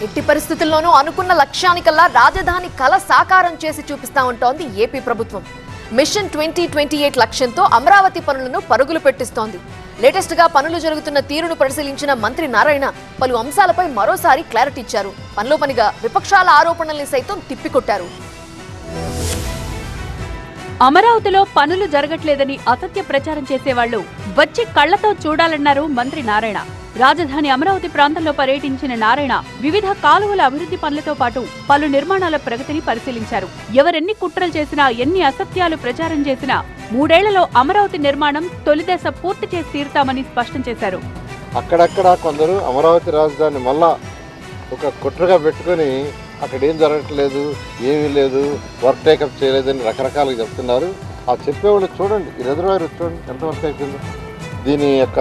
ఎట్టి పరిస్థితుల్లోనూ అనుకున్న లక్ష్యానికల్లా రాజధాని కల సాకారం చేసి చూపిస్తా ఉంటోంది ఏపీ ప్రభుత్వం. మిషన్ 2028 లక్ష్యంతో అమరావతి పనులను పరుగులు పెట్టిస్తోంది. లేటెస్ట్ గా పనులు జరుగుతున్న తీరును పరిశీలించిన మంత్రి నారాయణ పలు అంశాలపై మరోసారి క్లారిటీ ఇచ్చారు. పనిలో పనిగా విపక్షాల ఆరోపణల్ని సైతం తిప్పికొట్టారు. అమరావతిలో పనులు జరగట్లేదని అసత్య ప్రచారం చేసేవాళ్లు వచ్చి కళ్లతో చూడాలన్నారు మంత్రి నారాయణ. రాజధాని అమరావతి ప్రాంతంలో పర్యటించిన నారాయణ వివిధ కాలువల అభివృద్ధి పనులతో పాటు పలు నిర్మాణాల ప్రగతిని పరిశీలించారు. ఎవరెన్ని కుట్రలు చేసినా, ఎన్ని అసత్యాలు ప్రచారం చేసినా 3 ఏళ్లలో అమరావతి నిర్మాణం తొలిదశ పూర్తి చేసి తీరుతామని స్పష్టం చేశారు. అక్కడక్కడ కొందరు అమరావతి రాజధాని మళ్ళా ఒక కుట్రగా పెట్టుకుని అక్కడ ఏం జరగట్లేదు, ఏమీ లేదు, వర్క్ టేకప్ చేయలేదని రకరకాలుగా చెప్తున్నారు. ఆ చెప్పేవాళ్ళు చూడండి, ఈ రిజర్వాయర్ చూడండి ఎంత వర్క్ అయిపోయిందో. దీని యొక్క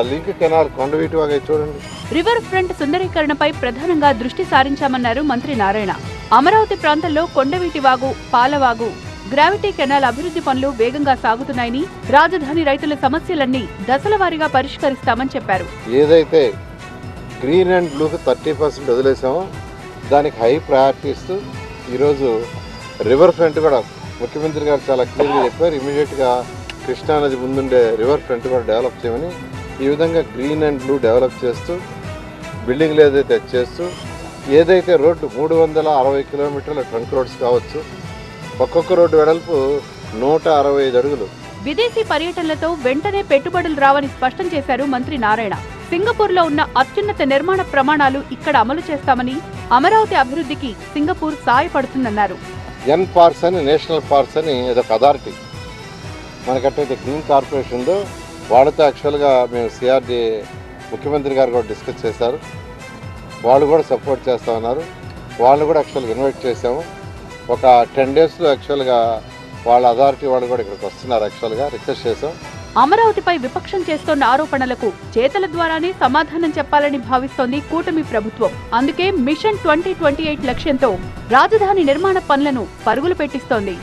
లింక్ కెనాల్ కొండవీటి వాగా చూడండి. రివర్ ఫ్రంట్ సుందరీకరణపై ప్రధానంగా దృష్టి సారించామన్నారు మంత్రి నారాయణ. అమరావతి ప్రాంతంలో కొండవీటి వాగు, పాలవాగు, గ్రావిటీ కెనాల్ అభివృద్ధి పనులు వేగంగా సాగుతున్నాయని, రాజధాని రైతుల సమస్యలన్నీ దశల వారీగా పరిష్కరిస్తామని చెప్పారు. ఏదైతే గ్రీన్ అండ్ బ్లూకి 30% వదిలేసామో దానికి హై ప్రయారిటీ ఇస్తూ ఈరోజు రివర్ ఫ్రంట్ కూడా ముఖ్యమంత్రి గారు చాలా క్లియర్గా చెప్పారు. ఇమీడియట్గా కృష్ణానది ముందుండే రివర్ ఫ్రంట్ కూడా డెవలప్ చేయమని. ఈ విధంగా గ్రీన్ అండ్ బ్లూ డెవలప్ చేస్తూ బిల్డింగ్లు ఏదైతే చేస్తూ ఏదైతే రోడ్డు 360 కిలోమీటర్ల ట్రంక్ రోడ్స్ కావచ్చు, ఒక్కొక్క రోడ్డు వెడల్పు 165 అడుగులు. విదేశీ పర్యటనలతో వెంటనే పెట్టుబడులు రావని స్పష్టం చేశారు మంత్రి నారాయణ. సింగపూర్ లో ఉన్న అత్యున్నత నిర్మాణ ప్రమాణాలు ఇక్కడ అమలు చేస్తామని, అమరావతి అభివృద్ధికి సింగపూర్ సాయపడుతుందన్నారు. NParks అని, నేషనల్ పార్క్స్ అని ఇదొక అథారిటీ మనకట్టయితే గ్రీన్ కార్పొరేషన్ ఉందో వాళ్ళతో యాక్చువల్గా మేము CRD ముఖ్యమంత్రి గారు కూడా డిస్కస్ చేశారు. వాళ్ళు కూడా సపోర్ట్ చేస్తా ఉన్నారు. వాళ్ళు కూడా యాక్చువల్గా ఇన్వైట్ చేసాము. ఒక 10 డేస్లో యాక్చువల్గా వాళ్ళ అథారిటీ వాళ్ళు కూడా ఇక్కడికి వస్తున్నారు. యాక్చువల్గా రిక్వెస్ట్ చేసాం. అమరావతిపై విపక్షం చేస్తోన్న ఆరోపణలకు చేతల ద్వారానే సమాధానం చెప్పాలని భావిస్తోంది కూటమి ప్రభుత్వం. అందుకే మిషన్ 2028 లక్ష్యంతో రాజధాని నిర్మాణ పనులను పరుగులు పెట్టిస్తోంది.